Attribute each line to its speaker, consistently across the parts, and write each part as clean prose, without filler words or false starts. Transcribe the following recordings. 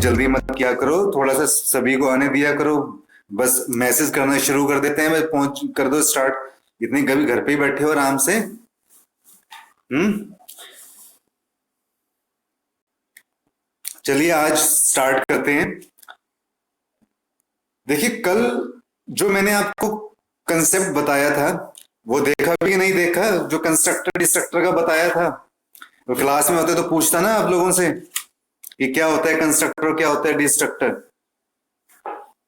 Speaker 1: जल्दी मत किया करो, थोड़ा सा सभी को आने दिया करो। बस मैसेज करना शुरू कर देते हैं, बस पहुंच कर दो स्टार्ट। इतनी कभी घर पे ही बैठे हो आराम से। चलिए आज स्टार्ट करते हैं। देखिए कल जो मैंने आपको कंसेप्ट बताया था वो देखा भी नहीं देखा, जो कंस्ट्रक्टर डिस्ट्रक्टर का बताया था। तो क्लास में होते तो पूछता ना आप लोगों से कि क्या होता है कंस्ट्रक्टर और क्या होता है डिस्ट्रक्टर।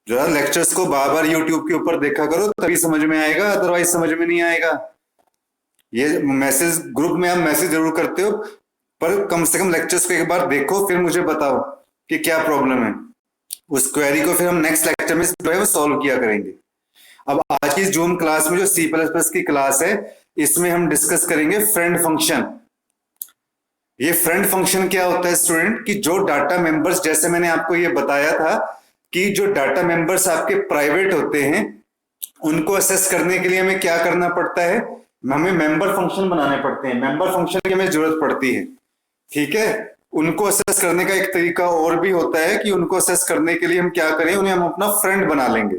Speaker 1: जो है लेक्चर्स को बार बार यूट्यूब के ऊपर देखा करो, तभी समझ में आएगा, अदरवाइज समझ में नहीं आएगा। ये मैसेज ग्रुप में आप मैसेज जरूर करते हो, पर कम से कम लेक्चर्स को एक बार देखो, फिर मुझे बताओ कि क्या प्रॉब्लम है। उस क्वेरी को फिर हम नेक्स्ट लेक्चर में जो है वो सॉल्व किया करेंगे। अब आज की जूम क्लास में जो C++ की क्लास है, इसमें हम डिस्कस करेंगे फ्रेंड फंक्शन। ये फ्रेंड फंक्शन क्या होता है स्टूडेंट, कि जो डाटा मेंबर्स, जैसे मैंने आपको ये बताया था कि जो डाटा मेंबर्स आपके प्राइवेट होते हैं उनको असेस करने के लिए हमें क्या करना पड़ता है, हमें मेंबर फंक्शन बनाने पड़ते हैं। मेंबर फंक्शन की हमें जरूरत पड़ती है, ठीक है। उनको असेस करने का एक तरीका और भी होता है कि उनको असेस करने के लिए हम क्या करें, उन्हें हम अपना फ्रेंड बना लेंगे।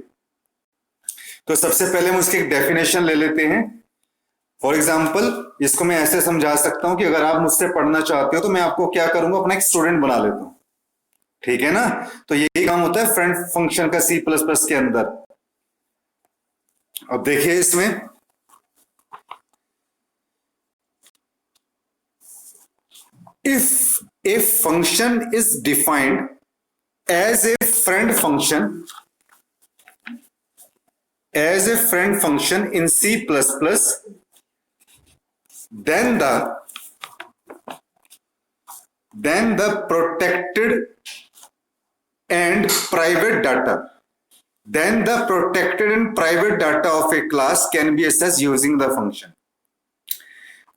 Speaker 1: तो सबसे पहले हम उसकी एक डेफिनेशन ले लेते हैं। फॉर एग्जाम्पल इसको मैं ऐसे समझा सकता हूं कि अगर आप मुझसे पढ़ना चाहते हो तो मैं आपको क्या करूंगा, अपना एक स्टूडेंट बना लेता हूं, ठीक है ना। तो यही काम होता है फ्रेंड फंक्शन का C++ के अंदर। अब देखिए इसमें if a function is defined as a friend function in C++, then the protected and private data of a class can be accessed using the function।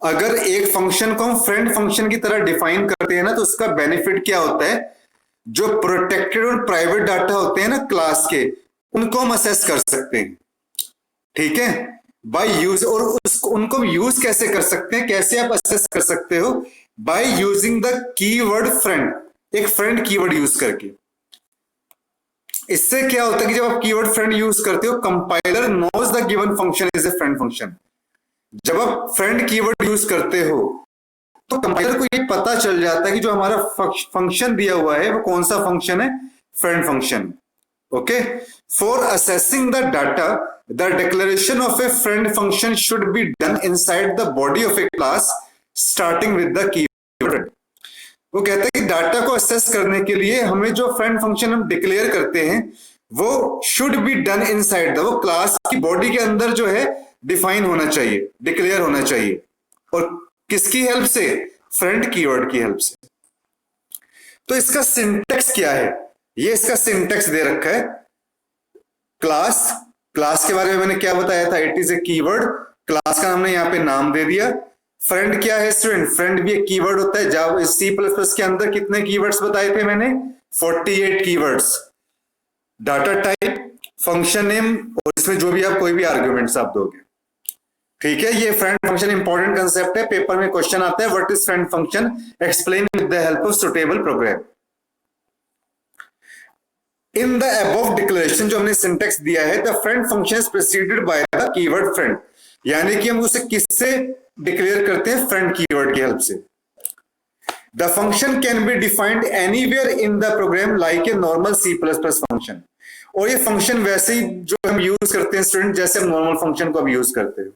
Speaker 1: अगर एक फंक्शन को हम फ्रेंड फंक्शन की तरह डिफाइन करते हैं ना, तो उसका बेनिफिट क्या होता है, जो प्रोटेक्टेड और प्राइवेट डाटा होते हैं ना क्लास के, उनको हम असेस कर सकते हैं, ठीक है, बाय यूज। और उनको यूज कैसे कर सकते हैं, कैसे आप असेस कर सकते हो, by using the keyword friend, एक फ्रेंड कीवर्ड यूज करके। इससे क्या होता है कि जब आप कीवर्ड फ्रेंड यूज करते हो, compiler knows the given function is a friend function. जब आप फ्रेंड कीवर्ड यूज करते हो तो कंपाइलर को ये पता चल जाता है कि जो हमारा फंक्शन दिया हुआ है वो कौन सा फंक्शन है, friend function. Okay, for assessing the data the declaration of A friend function should be done inside the body of A class starting with the keyword. वो कहता है कि डाटा को असेस करने के लिए हमें जो फ्रेंड फंक्शन हम डिक्लेयर करते हैं वो should be done inside the, वो क्लास की बॉडी के अंदर जो है डिफाइन होना चाहिए, डिक्लेयर होना चाहिए। और किसकी हेल्प से, फ्रेंड कीवर्ड की हेल्प से। तो इसका सिंटेक्स क्या है, ये इसका सिंटेक्स दे रखा है। क्लास के बारे में मैंने क्या बताया था, it is a keyword. Class का हमने यहाँ पे नाम दे दिया। फ्रेंड क्या है स्टूडेंट, फ्रेंड भी एक कीवर्ड होता है। जावा C++ के अंदर कितने कीवर्ड्स बताए थे मैंने, 48 keywords. Data type, function name, और इसमें जो भी आप कोई भी आर्ग्यूमेंट्स आप दोगे, ठीक है। ये फ्रेंड फंक्शन इंपॉर्टेंट कंसेप्ट है, पेपर में क्वेश्चन आता है, what is friend function, explain with the help of suitable program. In the above declaration, जो हमने सिंटेक्स दिया है, the friend function is preceded by the keyword friend, यानी कि हम उसे किससे डिक्लेयर करते हैं, फ्रेंड कीवर्ड की हेल्प से। The function can be defined anywhere in the program like a normal C++ function. और ये फंक्शन वैसे ही जो हम यूज करते हैं स्टूडेंट, जैसे हम नॉर्मल फंक्शन को अब यूज करते हैं,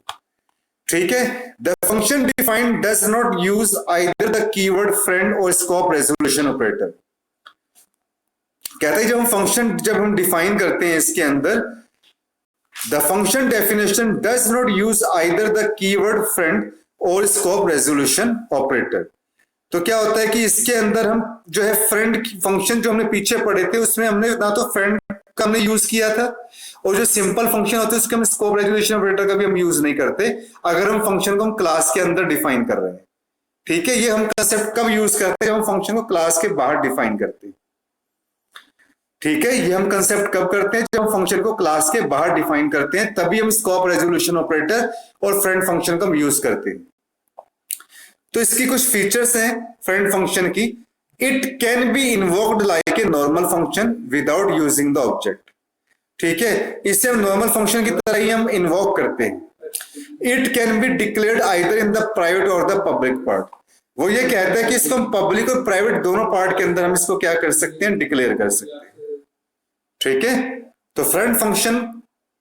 Speaker 1: ठीक है। The function defined does not use either the keyword friend और स्कोप रेजोल्यूशन ऑपरेटर। कहते हैं जब हम डिफाइन करते हैं इसके अंदर, the function definition does not use either the keyword friend और स्कोप रेजोल्यूशन ऑपरेटर। तो क्या होता है कि इसके अंदर हम जो है फ्रेंड फंक्शन जो हमने पीछे पढ़े थे, उसमें हमने ना तो फ्रेंड का हमने यूज किया था, और जो सिंपल फंक्शन होते हैं उसके हम स्कोप रेजोल्यूशन ऑपरेटर का भी हम यूज नहीं करते अगर हम फंक्शन को हम क्लास के अंदर डिफाइन कर रहे हैं, ठीक है। ये हम कंसेप्ट कब यूज करते हैं, जब हम फंक्शन को क्लास के बाहर डिफाइन करते हैं, ठीक है। ये हम कंसेप्ट कब करते हैं, जब हम फंक्शन को क्लास के बाहर डिफाइन करते हैं, तभी हम स्कोप रेजोल्यूशन ऑपरेटर और फ्रेंड फंक्शन का हम यूज करते हैं। तो इसकी कुछ फीचर्स हैं फ्रेंड फंक्शन की, it can be invoked like a normal function without using the object. ठीक है, इससे हम नॉर्मल फंक्शन की तरह ही हम इन्वोक करते हैं। It can be declared either in the private और द पब्लिक पार्ट। वो ये कहता है कि इसको हम पब्लिक और प्राइवेट दोनों पार्ट के अंदर हम इसको क्या कर सकते हैं, डिक्लेयर कर सकते हैं। ठीक है, तो friend function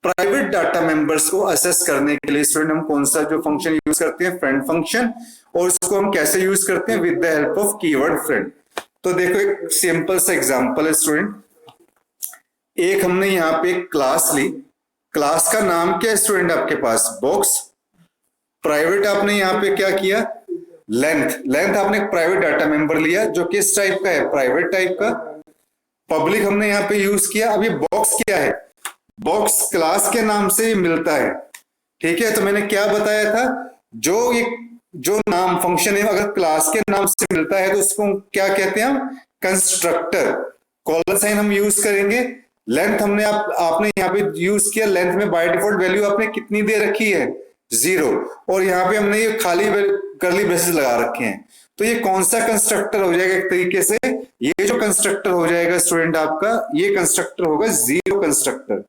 Speaker 1: private data members को असेस करने के लिए स्टूडेंट हम कौन सा जो फंक्शन यूज करते हैं, फ्रेंड फंक्शन। और उसको हम कैसे यूज करते हैं, with the help of keyword friend. तो देखो एक सिंपल सा एग्जांपल है स्टूडेंट, एक हमने यहाँ पे एक क्लास ली, क्लास का नाम क्या है स्टूडेंट आपके पास, बॉक्स। प्राइवेट आपने यहाँ पे क्या किया, लेंथ। लेंथ आपने एक प्राइवेट डाटा मेंबर लिया जो किस टाइप का है, प्राइवेट टाइप का। पब्लिक हमने यहाँ पे यूज किया। अब ये बॉक्स क्या है, बॉक्स क्लास के नाम से मिलता है। ठीक है, तो मैंने क्या बताया था, जो नाम फंक्शन है अगर क्लास के नाम से मिलता है तो उसको क्या कहते हैं हम, कंस्ट्रक्टर। कॉलन साइन हम यूज करेंगे। लेंथ हमने आपने यहाँ पे यूज किया, लेंथ में बाय डिफॉल्ट वैल्यू आपने कितनी दे रखी है, 0। और यहाँ पे हमने ये खाली कर्ली ब्रेसेस लगा रखे हैं। तो ये कौन सा कंस्ट्रक्टर हो जाएगा, एक तरीके से ये जो कंस्ट्रक्टर हो जाएगा स्टूडेंट आपका, ये कंस्ट्रक्टर होगा जीरो कंस्ट्रक्टर।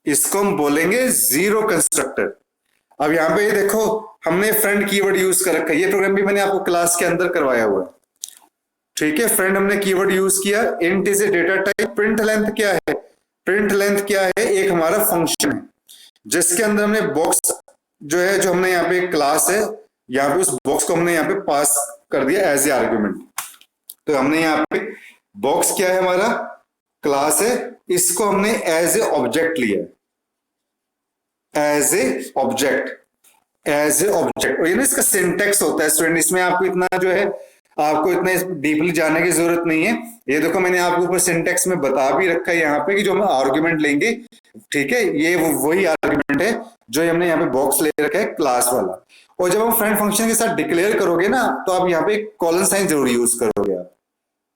Speaker 1: इसको हम बोलेंगे जीरो कंस्ट्रक्टर। अब यहाँ पे ये देखो हमने फ्रेंड कीवर्ड यूज कर रखा है, ये प्रोग्राम भी मैंने आपको क्लास के अंदर करवाया हुआ है। ठीक है, फ्रेंड हमने कीवर्ड यूज किया, int is a data type. Print length क्या है, प्रिंट लेंथ क्या है, एक हमारा फंक्शन है जिसके अंदर हमने बॉक्स जो है, जो हमने यहाँ पे क्लास है, यहाँ पे उस बॉक्स को हमने यहाँ पे पास कर दिया एज ए आर्ग्यूमेंट। तो हमने यहाँ पे बॉक्स क्या है, हमारा क्लास है, इसको हमने एज ए ऑब्जेक्ट लिया, as a object, as a object. और ये ना इसका सिंटेक्स होता है स्टूडेंट, इसमें आपको इतना जो है आपको इतना डीपली जानने की जरूरत नहीं है। ये देखो मैंने आपको ऊपर सिंटेक्स में बता भी रखा है यहाँ पे कि जो हम आर्गुमेंट लेंगे, ठीक है, ये वही आर्गुमेंट है जो हमने यहाँ पे बॉक्स ले रखा है क्लास वाला। और जब हम फ्रेंड फंक्शन के साथ डिक्लेयर करोगे ना, तो आप यहाँ पे कॉलन साइन जरूर यूज करोगे आप।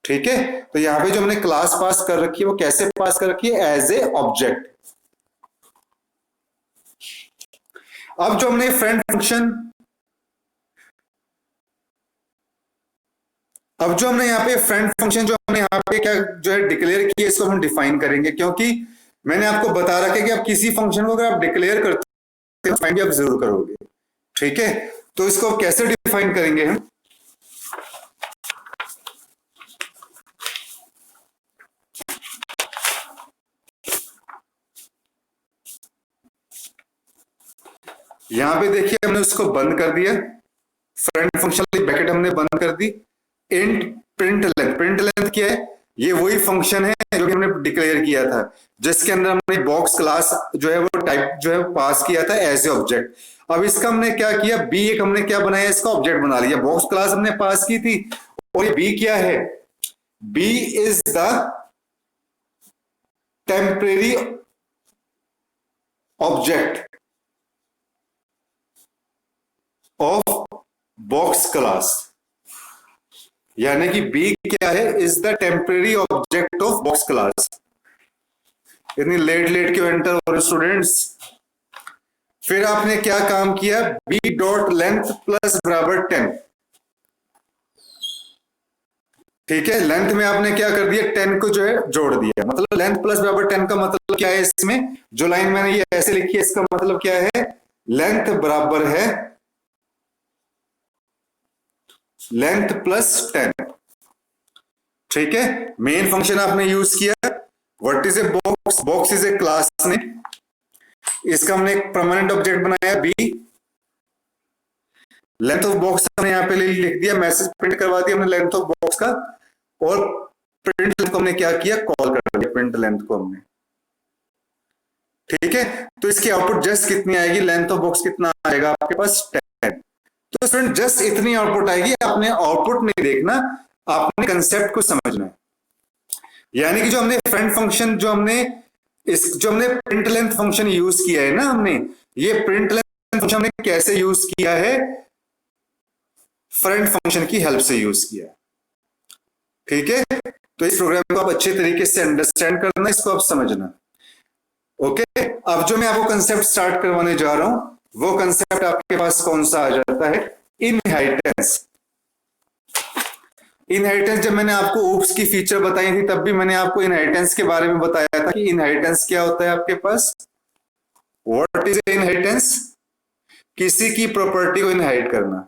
Speaker 1: ठीक है, तो यहाँ पे जो हमने क्लास पास कर रखी है वो कैसे पास कर रखी है, एज ए ऑब्जेक्ट। अब जो हमने फ्रेंड फंक्शन, अब जो हमने यहाँ पे फ्रेंड फंक्शन जो हमने यहाँ पे क्या जो है डिक्लेयर किया, इसको हम डिफाइन करेंगे, क्योंकि मैंने आपको बता रखा है कि आप किसी फंक्शन को अगर आप डिक्लेयर करते हो डिफाइन भी आप जरूर करोगे। ठीक है, तो इसको कैसे डिफाइन करेंगे हम, यहां पे देखिए हमने उसको बंद कर दिया, फ्रेंड फंक्शन वाली ब्रैकेट हमने बंद कर दी। Int print length, print length क्या है, ये वही फंक्शन है जो कि हमने डिक्लेयर किया था, जिसके अंदर हमने बॉक्स क्लास जो है वो टाइप जो है पास किया था एज ए ऑब्जेक्ट। अब इसका हमने क्या किया, बी एक हमने क्या बनाया, इसका ऑब्जेक्ट बना लिया। बॉक्स क्लास हमने पास की थी, और ये बी क्या है, B is the temporary object of box class, यानी कि बी क्या है, is the temporary object of box class. इतनी लेट लेट क्यों एंटर हो रहे स्टूडेंट्स। फिर आपने क्या काम किया, बी डॉट लेंथ प्लस बराबर 10। ठीक है, लेंथ में आपने क्या कर दिया, 10 को जो है जोड़ दिया। मतलब लेंथ प्लस बराबर 10 का मतलब क्या है, इसमें जो लाइन मैंने ये ऐसे लिखी है इसका मतलब क्या है, लेंथ बराबर है लेंथ प्लस 10। ठीक है, मेन फंक्शन आपने यूज किया, what is a box, box is a class ने, इसका हमने एक परमानेंट ऑब्जेक्ट बनाया बी, लेंथ ऑफ बॉक्स हमने यहाँ पे लिख दिया, मैसेज प्रिंट करवा दिया हमने लेंथ ऑफ बॉक्स का, और प्रिंट लेंथ को हमने क्या किया, कॉल कर दिया प्रिंट लेंथ को हमने। ठीक है, तो इसकी आउटपुट जस्ट कितनी आएगी, लेंथ ऑफ बॉक्स कितना आएगा आपके पास, 10। तो स्टूडेंट जस्ट इतनी आउटपुट आएगी, आपने आउटपुट नहीं देखना, आपने कंसेप्ट को समझना है। यानी कि जो हमने फ्रेंड फंक्शन जो हमने प्रिंट लेंथ फंक्शन यूज किया है ना, हमने ये प्रिंट लेंथ फंक्शन हमने कैसे यूज किया है, फ्रेंड फंक्शन की हेल्प से यूज किया है। ठीक है, तो इस प्रोग्राम को आप अच्छे तरीके से अंडरस्टैंड करना, इसको आप समझना। ओके, अब जो मैं आपको कंसेप्ट स्टार्ट करवाने जा रहा हूं, वो कंसेप्ट आपके पास कौन सा आ जाता है? इनहेरिटेंस। इनहेरिटेंस जब मैंने आपको ओप्स की फीचर बताई थी तब भी मैंने आपको इनहेरिटेंस के बारे में बताया था कि इनहेरिटेंस क्या होता है आपके पास। What is inheritance? किसी की प्रॉपर्टी को इनहेरिट करना।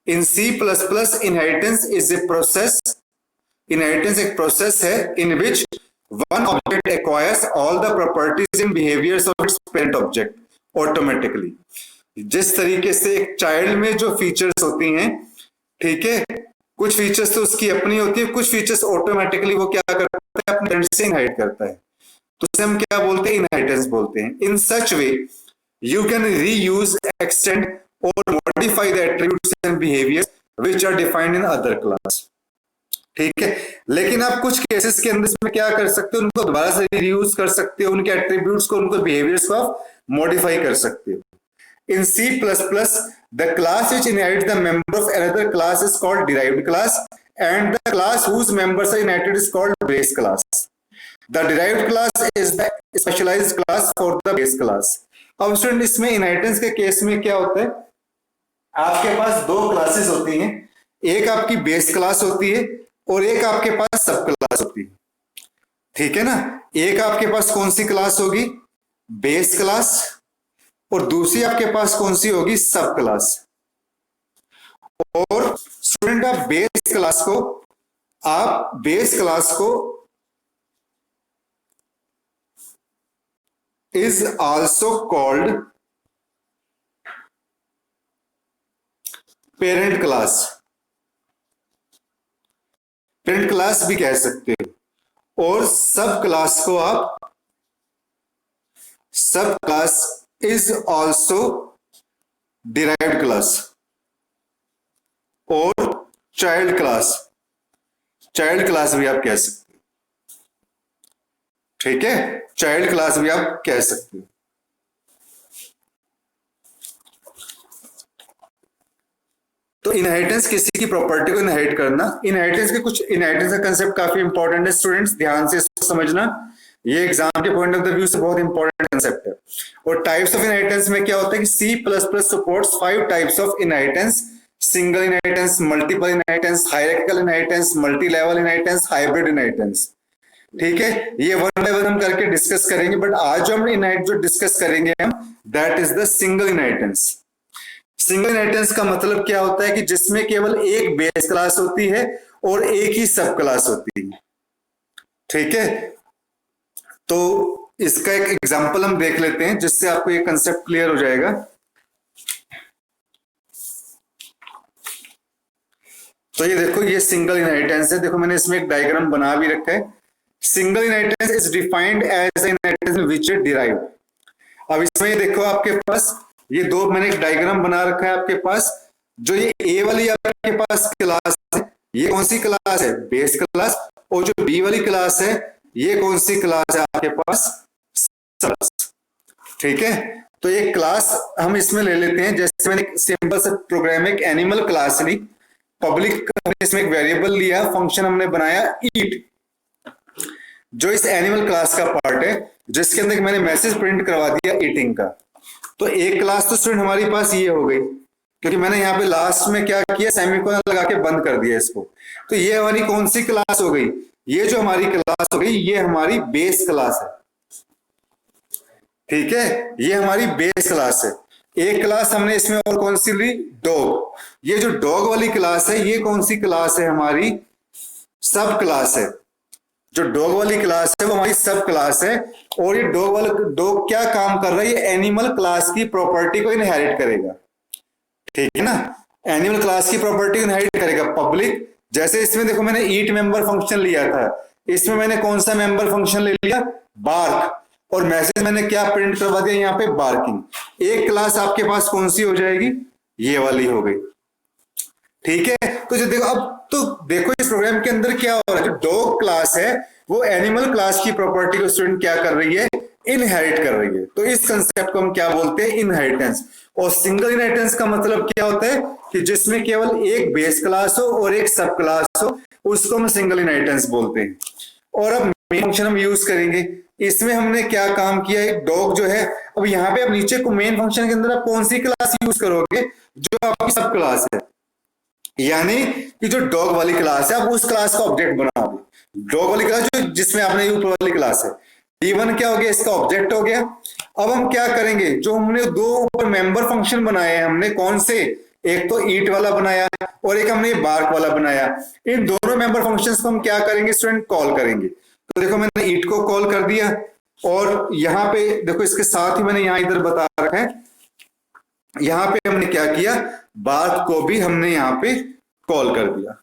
Speaker 1: In C plus plus inheritance is a process. Inheritance एक प्रोसेस है in which one object acquires all the properties and behaviours of its parent object automatically. जिस तरीके से एक चाइल्ड में जो फीचर्स होती हैं, ठीक है, कुछ फीचर्स तो उसकी अपनी होती है, कुछ फीचर्स ऑटोमेटिकली वो क्या करता है, अपने पेरेंट से इनहेरिट करता है, तो उसे हम क्या बोलते हैं? इनहेरिटेंस बोलते हैं। In such way you can reuse, extend और modify the attributes and behaviours which are defined in other class. ठीक है, लेकिन आप कुछ केसेस के अंदर इसमें क्या कर सकते हो, उनको दोबारा से रीयूज कर सकते हो, उनके एट्रीब्यूट्स को, उनको बिहेवियर्स को आप मॉडिफाई कर सकते हो। In C++, the class which inherits the member of another class is called derived class, and the class whose members are inherited is called base class. The derived class is the specialized class for the base class. अब student इसमें inheritance के case में क्या होता है, आपके पास दो classes होती हैं, एक आपकी बेस क्लास होती है और एक आपके पास सब क्लास होती है। ठीक है ना, एक आपके पास कौन सी क्लास होगी? बेस क्लास, और दूसरी आपके पास कौन सी होगी? सब क्लास। और स्टूडेंट आप बेस क्लास को is also called parent class. Parent class भी कह सकते हो। और सब class is also derived class और चाइल्ड क्लास भी आप कह सकते हो। ठीक है, चाइल्ड क्लास भी आप कह सकते हो। तो इनहेरिटेंस, किसी की प्रॉपर्टी को इनहेरिट करना, इनहेरिटेंस का कंसेप्ट काफी इंपॉर्टेंट है स्टूडेंट्स, ध्यान से इसको समझना। ये एग्जाम के पॉइंट ऑफ द व्यू से बहुत इंपॉर्टेंट कंसेप्ट है। और टाइप्स ऑफ इनहेरिटेंस में क्या होता है कि C++ supports 5 types of inheritance: single inheritance, multiple inheritance, hierarchical inheritance, multi level inheritance, hybrid inheritance. ठीक है, ये वन बाय वन हम करके डिस्कस करेंगे, बट आज जो हम इनहेरिटेंस जो डिस्कस करेंगे हम, that is the single inheritance. Single inheritance का मतलब क्या होता है कि जिसमें केवल एक बेस क्लास होती है और एक ही सब क्लास होती है। ठीक है, तो इसका एक एग्जांपल हम देख लेते हैं जिससे आपको ये कंसेप्ट क्लियर हो जाएगा। तो ये देखो, ये सिंगल इनहेरिटेंस है। देखो मैंने इसमें एक डायग्राम बना भी रखा है। Single inheritance is defined as inheritance which is derived. अब इसमें देखो आपके पास ये दो, मैंने एक डायग्राम बना रखा है आपके पास। जो ये ए वाली आपके पास क्लास है, ये कौन सी क्लास है? Base class. और जो बी वाली क्लास है, ये कौन सी क्लास है आपके पास? सब। ठीक है, तो एक क्लास हम इसमें ले लेते हैं। जैसे मैंने सिंपल से प्रोग्राम एक एनिमल क्लास ली, पब्लिक इसमें एक वेरिएबल लिया, फंक्शन हमने बनाया ईट, जो इस एनिमल क्लास का पार्ट है, जिसके अंदर मैंने मैसेज प्रिंट करवा दिया ईटिंग का। तो एक क्लास तो स्टूडेंट हमारी पास ये हो गई, क्योंकि मैंने यहाँ पे लास्ट में क्या किया, सेमीकोलन लगा के बंद कर दिया इसको। तो ये हमारी कौन सी क्लास हो गई? ये जो हमारी क्लास हो गई, ये हमारी बेस क्लास है। ठीक है, ये हमारी बेस क्लास है। एक क्लास हमने इसमें और कौन सी ली? डॉग। ये जो डॉग वाली क्लास है, ये कौन सी क्लास है? हमारी सब क्लास है। जो डॉग वाली क्लास है वो हमारी सब क्लास है। और ये डॉग क्या काम कर रहा है? ये एनिमल क्लास की प्रॉपर्टी को इनहेरिट करेगा। ठीक है ना, एनिमल क्लास की प्रॉपर्टी इनहेरिट करेगा पब्लिक। जैसे इसमें देखो मैंने ईट मेंबर फंक्शन लिया था, इसमें मैंने कौन सा मेंबर फंक्शन ले लिया? बार्क। और मैसेज मैंने क्या प्रिंट करवा दिया यहाँ पे? बार्किंग। एक क्लास आपके पास कौन सी हो जाएगी? ये वाली हो गई। ठीक है, तो जो देखो, अब तो देखो इस प्रोग्राम के अंदर क्या हो रहा है, जो डॉग क्लास है वो एनिमल क्लास की प्रॉपर्टी को स्टूडेंट क्या कर रही है? इनहेरिट कर रही है। तो इस कंसेप्ट को हम क्या बोलते हैं? इनहेरिटेंस। और सिंगल इनहेरिटेंस का मतलब क्या होता है कि जिसमें केवल एक बेस क्लास हो और एक सब क्लास हो, उसको हम सिंगल इनहेरिटेंस बोलते हैं। और अब मेन फंक्शन हम यूज करेंगे। इसमें हमने क्या काम किया, एक डॉग जो है, अब यहाँ पे आप नीचे को मेन फंक्शन के अंदर आप कौन सी क्लास यूज करोगे, जो आपकी सब क्लास है, यानी कि जो डॉग वाली क्लास है आप उस क्लास का ऑब्जेक्ट बनाओगे। डॉग वाली क्लास जो जिसमें आपने ऊपर वाली क्लास है, D1 क्या हो गया, इसका ऑब्जेक्ट हो गया। अब हम क्या करेंगे, जो हमने दो ऊपर मेंबर फंक्शन बनाए हैं हमने, कौन से, एक तो ईट वाला बनाया और एक हमने बार्क वाला बनाया, इन दोनों मेंबर फंक्शंस को हम क्या करेंगे स्टूडेंट, कॉल करेंगे। तो देखो मैंने ईट को कॉल कर दिया, और यहाँ पे देखो इसके साथ ही मैंने यहाँ इधर बता रखा है, यहाँ पे हमने क्या किया, बार्क को भी हमने यहाँ पे कॉल कर दिया।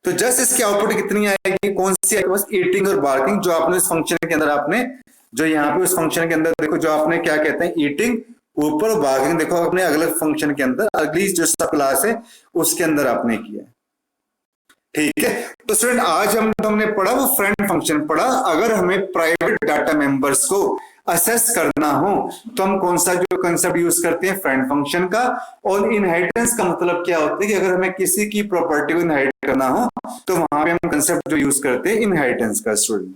Speaker 1: तो जस्ट इसकी आउटपुट कितनी आएगी, कौन सी आएगी, बस ईटिंग और बार्किंग, जो आपने इस फंक्शन के अंदर आपने, जो यहाँ पे उस फंक्शन के अंदर देखो, जो आपने क्या कहते हैं ईटिंग ऊपर, बार्किंग देखो अपने अगले फंक्शन के अंदर, अगली जो सब क्लास है उसके अंदर आपने किया। ठीक है, तो स्टूडेंट आज हमने पढ़ा वो फ्रेंड फंक्शन पढ़ा। अगर हमें प्राइवेट डाटा मेंबर्स को असेस करना हो तो हम कौन सा जो कंसेप्ट यूज करते हैं, फ्रेंड फंक्शन का। और इनहेरिटेंस का मतलब क्या होता है कि अगर हमें किसी की प्रॉपर्टी को इनहेरिट करना हो तो वहां पे हम कंसेप्ट जो यूज करते हैं इनहेरिटेंस का स्टूडेंट।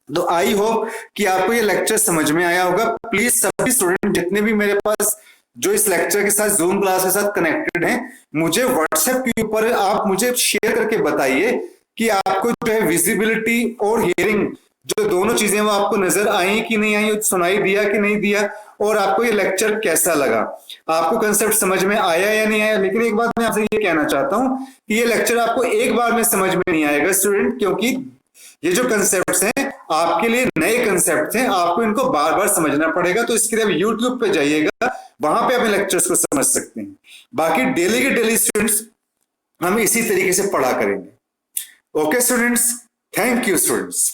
Speaker 1: तो आई होप कि आपको ये लेक्चर समझ में आया होगा। प्लीज सभी स्टूडेंट जितने भी मेरे पास जो इस लेक्चर के साथ जूम क्लास के साथ कनेक्टेड हैं, मुझे व्हाट्सएप के ऊपर आप मुझे शेयर करके बताइए कि आपको जो है विजिबिलिटी और हियरिंग जो दोनों चीजें वो आपको नजर आई कि नहीं आई, सुनाई दिया कि नहीं दिया, और आपको ये लेक्चर कैसा लगा, आपको कंसेप्ट समझ में आया या नहीं आया। लेकिन एक बात मैं आपसे ये कहना चाहता हूं कि ये लेक्चर आपको एक बार में समझ में नहीं आएगा स्टूडेंट, क्योंकि ये जो कंसेप्ट्स हैं आपके लिए नए कंसेप्ट हैं, आपको इनको बार बार समझना पड़ेगा। तो इसके लिए आप यूट्यूब पे जाइएगा, वहां पे अपने लेक्चर्स को समझ सकते हैं। बाकी डेली के डेली स्टूडेंट्स हम इसी तरीके से पढ़ा करेंगे। Okay students, thank you students.